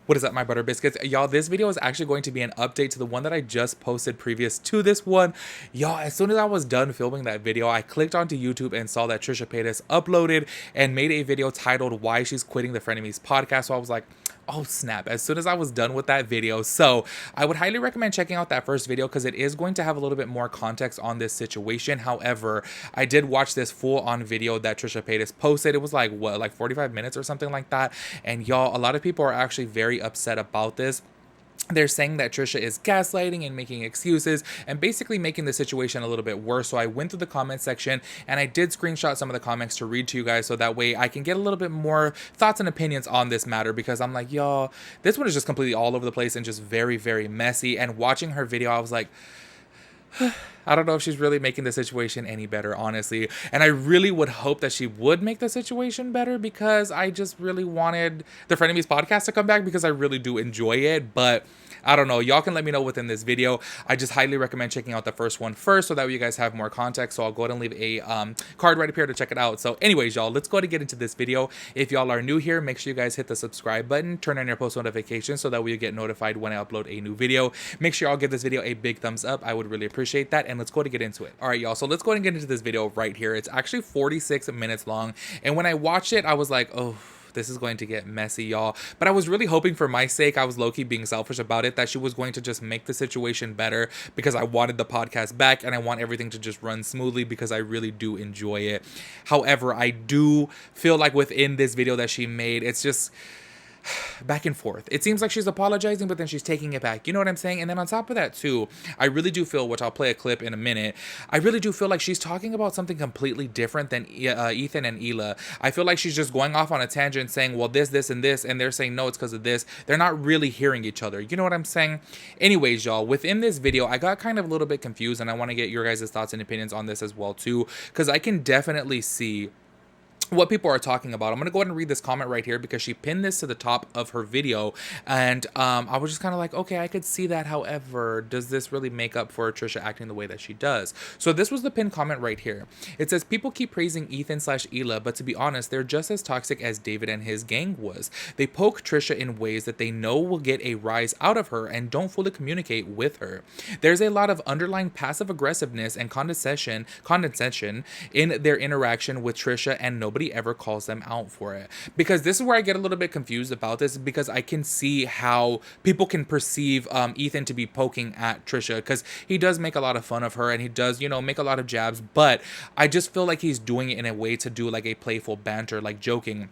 What is up, my butter biscuits? Y'all, this video is actually going to be an update to the one that I just posted previous to this one. Y'all, as soon as I was done filming that video, I clicked onto YouTube and saw that Trisha Paytas uploaded and made a video titled Why She's Quitting the Frenemies podcast. So I was like, oh snap, as soon as I was done with that video. So I would highly recommend checking out that first video because it is going to have a little bit more context on this situation. However, I did watch this full on video that Trisha Paytas posted. It was like, what, like 45 minutes or something like that. And y'all, a lot of people are actually very upset about this. They're saying that Trisha is gaslighting and making excuses and basically making the situation a little bit worse. So I went through the comment section and I did screenshot some of the comments to read to you guys so that way I can get a little bit more thoughts and opinions on this matter, because I'm like, y'all, this one is just completely all over the place and just very, very messy. And watching her video, I was like, I don't know if she's really making the situation any better, honestly. And I really would hope that she would make the situation better, because I just really wanted the Frenemies podcast to come back because I really do enjoy it. But I don't know. Y'all can let me know within this video. I just highly recommend checking out the first one first so that way you guys have more context. So I'll go ahead and leave a card right up here to check it out. So anyways, y'all, let's go ahead and get into this video. If y'all are new here, make sure you guys hit the subscribe button, turn on your post notifications so that way you get notified when I upload a new video. Make sure y'all give this video a big thumbs up. I would really appreciate that. And let's go ahead and get into it. All right, y'all. So let's go ahead and get into this video right here. It's actually 46 minutes long. And when I watched it, I was like, oh, this is going to get messy, y'all. But I was really hoping, for my sake, I was low-key being selfish about it, that she was going to just make the situation better, because I wanted the podcast back and I want everything to just run smoothly because I really do enjoy it. However, I do feel like within this video that she made, it's just back and forth. It seems like she's apologizing, but then she's taking it back. You know what I'm saying? And then on top of that too, I really do feel, which I'll play a clip in a minute, I really do feel like she's talking about something completely different than Ethan and Hila. I feel like she's just going off on a tangent saying, well, this, and this, and they're saying, no, it's because of this. They're not really hearing each other. You know what I'm saying? Anyways, y'all, within this video, I got kind of a little bit confused, and I want to get your guys' thoughts and opinions on this as well too, because I can definitely see what people are talking about. I'm gonna go ahead and read this comment right here because she pinned this to the top of her video, and I was just kind of like, okay, I could see that. However, does this really make up for Trisha acting the way that she does? So this was the pinned comment right here. It says, people keep praising Ethan / Hila, but to be honest, they're just as toxic as David and his gang was. They poke Trisha in ways that they know will get a rise out of her and don't fully communicate with her. There's a lot of underlying passive aggressiveness and condescension in their interaction with Trisha, and nobody ever calls them out for it. Because this is where I get a little bit confused about this, because I can see how people can perceive Ethan to be poking at Trisha, because he does make a lot of fun of her and he does, you know, make a lot of jabs, but I just feel like he's doing it in a way to do like a playful banter, like joking.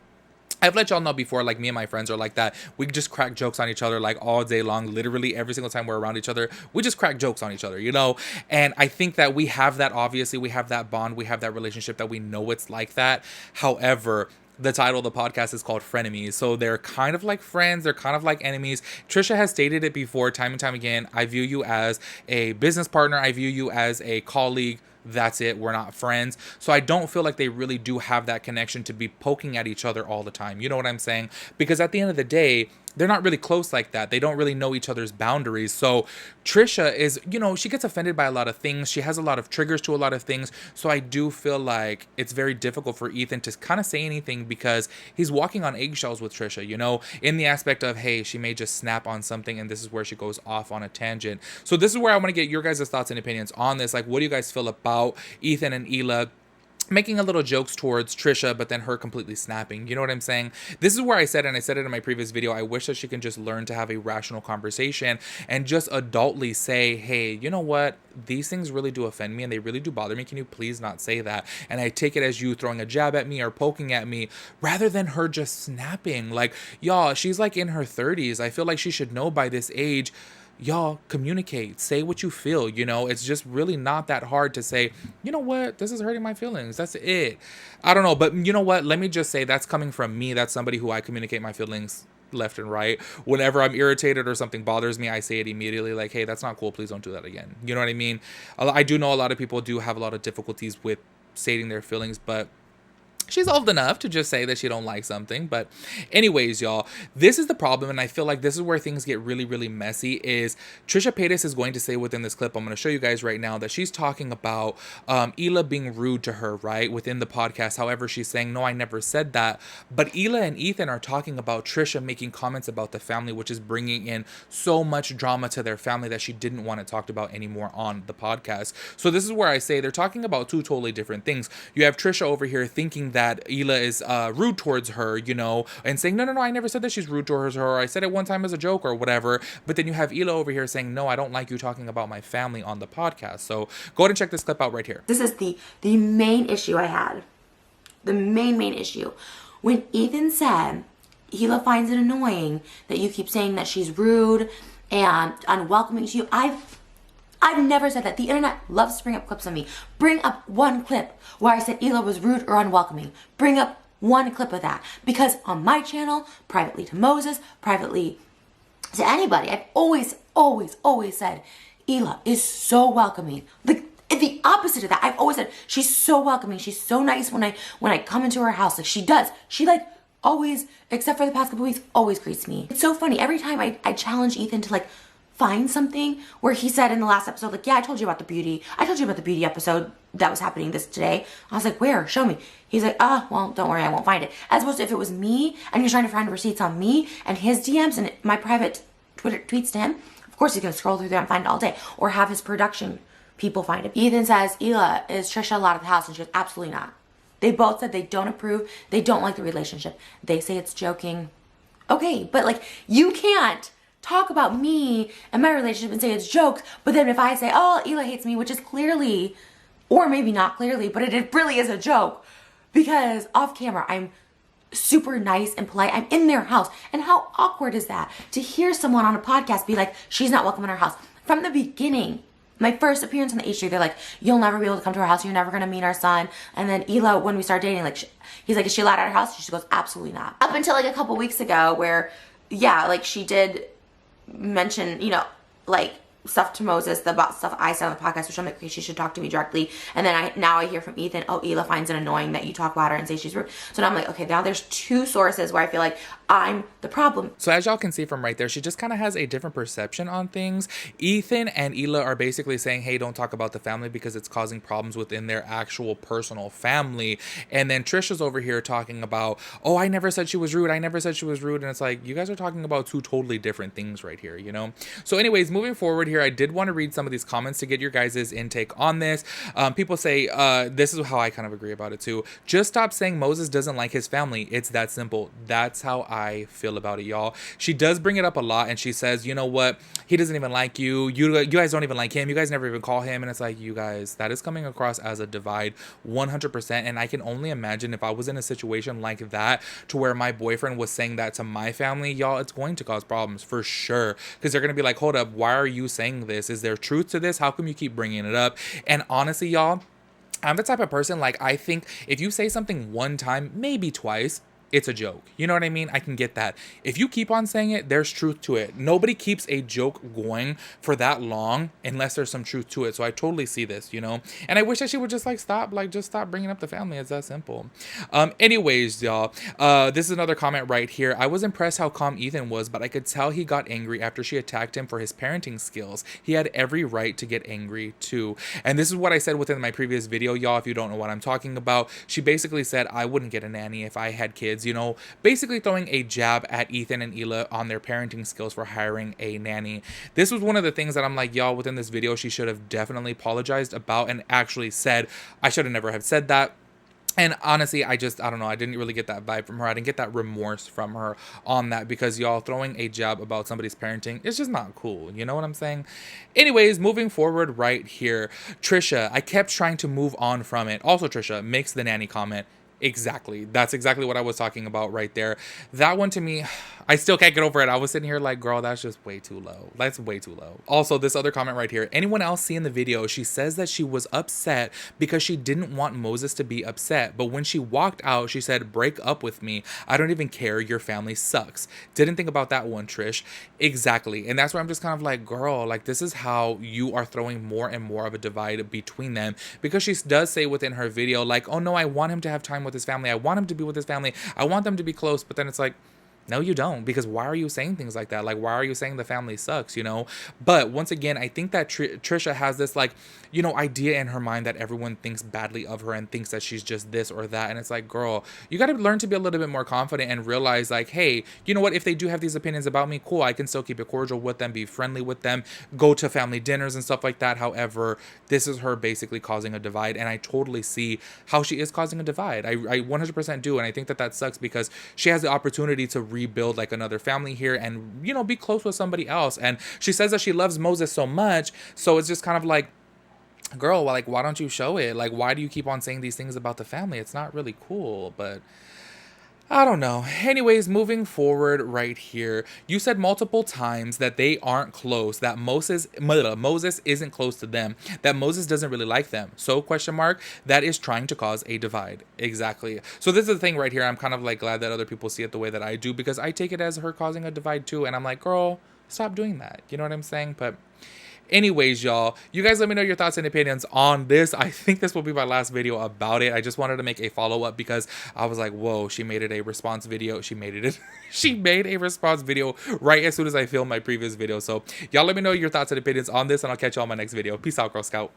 I've let y'all know before, like, me and my friends are like that. We just crack jokes on each other like all day long. Literally every single time we're around each other, we just crack jokes on each other, you know? And I think that we have that, obviously, we have that bond, we have that relationship that we know it's like that. However, the title of the podcast is called Frenemies. So they're kind of like friends. They're kind of like enemies. Trisha has stated it before, time and time again. I view you as a business partner. I view you as a colleague. That's it. We're not friends. So I don't feel like they really do have that connection to be poking at each other all the time. You know what I'm saying? Because at the end of the day, they're not really close like that. They don't really know each other's boundaries. So Trisha is, you know, she gets offended by a lot of things. She has a lot of triggers to a lot of things. So I do feel like it's very difficult for Ethan to kind of say anything, because he's walking on eggshells with Trisha, you know, in the aspect of, hey, she may just snap on something and this is where she goes off on a tangent. So this is where I want to get your guys' thoughts and opinions on this. Like, what do you guys feel about Ethan and Hila making a little jokes towards Trisha, but then her completely snapping? You know what I'm saying? This is where I said, and I said it in my previous video, I wish that she can just learn to have a rational conversation and just adultly say, hey, you know what? These things really do offend me and they really do bother me. Can you please not say that? And I take it as you throwing a jab at me or poking at me, rather than her just snapping. Like, y'all, she's like in her 30s. I feel like she should know by this age, y'all, communicate, say what you feel. You know, it's just really not that hard to say, you know what, this is hurting my feelings. That's it. I don't know, but you know what, let me just say, that's coming from me. That's somebody who I communicate my feelings left and right. Whenever I'm irritated or something bothers me, I say it immediately, like, hey, that's not cool, please don't do that again. You know what I mean? I do know a lot of people do have a lot of difficulties with stating their feelings, but she's old enough to just say that she don't like something. But anyways, y'all, this is the problem, and I feel like this is where things get really, really messy. Is Trisha Paytas is going to say within this clip I'm going to show you guys right now that she's talking about Hila being rude to her, right, within the podcast. However, she's saying, no, I never said that. But Hila and Ethan are talking about Trisha making comments about the family, which is bringing in so much drama to their family that she didn't want it talked about anymore on the podcast. So this is where I say they're talking about two totally different things. You have Trisha over here thinking that Hila is rude towards her, you know, and saying, no, I never said that she's rude towards her, or I said it one time as a joke or whatever. But then you have Hila over here saying, no, I don't like you talking about my family on the podcast. So go ahead and check this clip out right here. This is the main issue I had. The main issue. When Ethan said, Hila finds it annoying that you keep saying that she's rude and unwelcoming to you. I've never said that. The internet loves to bring up clips of me. Bring up one clip where I said Hila was rude or unwelcoming. Bring up one clip of that. Because on my channel, privately to Moses, privately to anybody, I've always said Hila is so welcoming. The opposite of that. I've always said she's so welcoming. She's so nice when I come into her house. Like she does. She like always, except for the past couple weeks, always greets me. It's so funny. Every time I challenge Ethan to like find something where he said in the last episode, like, yeah, I told you about the beauty episode that was happening today. I was like, where? Show me. He's like, well, don't worry, I won't find it. As opposed to if it was me and you're trying to find receipts on me and his DMs and my private Twitter tweets to him, of course he's gonna scroll through there and find it all day, or have his production people find it. Ethan says, Hila, is Trisha allowed at the house? And she goes, absolutely not. They both said they don't approve. They don't like the relationship. They say it's joking. Okay, but like, you can't talk about me and my relationship and say it's jokes, but then if I say, oh, Hila hates me, which is clearly, or maybe not clearly, but it really is a joke, because off camera, I'm super nice and polite. I'm in their house. And how awkward is that to hear someone on a podcast be like, she's not welcome in our house? From the beginning, my first appearance on the H3, they're like, you'll never be able to come to our house. You're never going to meet our son. And then Hila, when we start dating, like, he's like, is she allowed at our house? She goes, absolutely not. Up until like a couple weeks ago where, yeah, like she did mention, you know, like stuff to Moses about stuff I said on the podcast, which I'm like, okay, she should talk to me directly. And then now I hear from Ethan, oh, Hila finds it annoying that you talk about her and say she's rude. So now I'm like, okay, now there's two sources where I feel like I'm the problem. So as y'all can see from right there, she just kind of has a different perception on things. Ethan and Hila are basically saying, hey, don't talk about the family because it's causing problems within their actual personal family. And then Trisha's over here talking about, oh, I never said she was rude. I never said she was rude. And it's like, you guys are talking about two totally different things right here, you know? So anyways, moving forward here, I did want to read some of these comments to get your guys' intake on this. People say, this is how I kind of agree about it too. Just stop saying Moses doesn't like his family. It's that simple. That's how I feel about it, y'all. She does bring it up a lot, and she says, you know what? He doesn't even like you. You guys don't even like him. You guys never even call him. And it's like, you guys, that is coming across as a divide 100%. And I can only imagine if I was in a situation like that to where my boyfriend was saying that to my family, y'all, it's going to cause problems for sure. Because they're going to be like, hold up, why are you saying this? Is there truth to this? How come you keep bringing it up? And honestly, y'all, I'm the type of person, like, I think if you say something one time, maybe twice, it's a joke. You know what I mean? I can get that. If you keep on saying it, there's truth to it. Nobody keeps a joke going for that long unless there's some truth to it. So I totally see this, you know? And I wish that she would just stop bringing up the family. It's that simple. Anyways, y'all, this is another comment right here. I was impressed how calm Ethan was, but I could tell he got angry after she attacked him for his parenting skills. He had every right to get angry too. And this is what I said within my previous video, y'all, if you don't know what I'm talking about. She basically said, I wouldn't get a nanny if I had kids. You know, basically throwing a jab at Ethan and Hila on their parenting skills for hiring a nanny. This was one of the things that I'm like, y'all, within this video, she should have definitely apologized about and actually said, I should have never have said that. And honestly, I don't know. I didn't really get that vibe from her. I didn't get that remorse from her on that, because y'all, throwing a jab about somebody's parenting is just not cool. You know what I'm saying? Anyways, moving forward right here. Trisha, I kept trying to move on from it. Also, Trisha makes the nanny comment. Exactly. That's exactly what I was talking about right there. That one to me, I still can't get over it. I was sitting here like, girl, that's just way too low. That's way too low. Also, this other comment right here. Anyone else see in the video, she says that she was upset because she didn't want Moses to be upset. But when she walked out, she said, break up with me. I don't even care. Your family sucks. Didn't think about that one, Trish. Exactly. And that's where I'm just kind of like, girl, like, this is how you are throwing more and more of a divide between them. Because she does say within her video, like, oh no, I want him to have time time with his family. I want him to be with his family. I want them to be close. But then it's like, no, you don't, because why are you saying things like that? Like, why are you saying the family sucks, you know? But once again, I think that Trisha has this, like, you know, idea in her mind that everyone thinks badly of her and thinks that she's just this or that. And it's like, girl, you got to learn to be a little bit more confident and realize, like, hey, you know what? If they do have these opinions about me, cool, I can still keep it cordial with them, be friendly with them, go to family dinners and stuff like that. However, this is her basically causing a divide. And I totally see how she is causing a divide. I 100% do. And I think that that sucks because she has the opportunity to rebuild like another family here and, you know, be close with somebody else. And she says that she loves Moses so much, so it's just kind of like, girl, like, why don't you show it? Like, why do you keep on saying these things about the family? It's not really cool. But I don't know. Anyways, moving forward right here, you said multiple times that they aren't close, that Moses isn't close to them, that Moses doesn't really like them. So, question mark, that is trying to cause a divide. Exactly. So this is the thing right here. I'm kind of like glad that other people see it the way that I do, because I take it as her causing a divide too. And I'm like, girl, stop doing that. You know what I'm saying? But anyways, y'all, you guys let me know your thoughts and opinions on this. I think this will be my last video about it. I just wanted to make a follow-up because I was like, whoa, she made it a response video. She made a response video right as soon as I filmed my previous video. So y'all let me know your thoughts and opinions on this, and I'll catch you on my next video. Peace out, Girl Scout.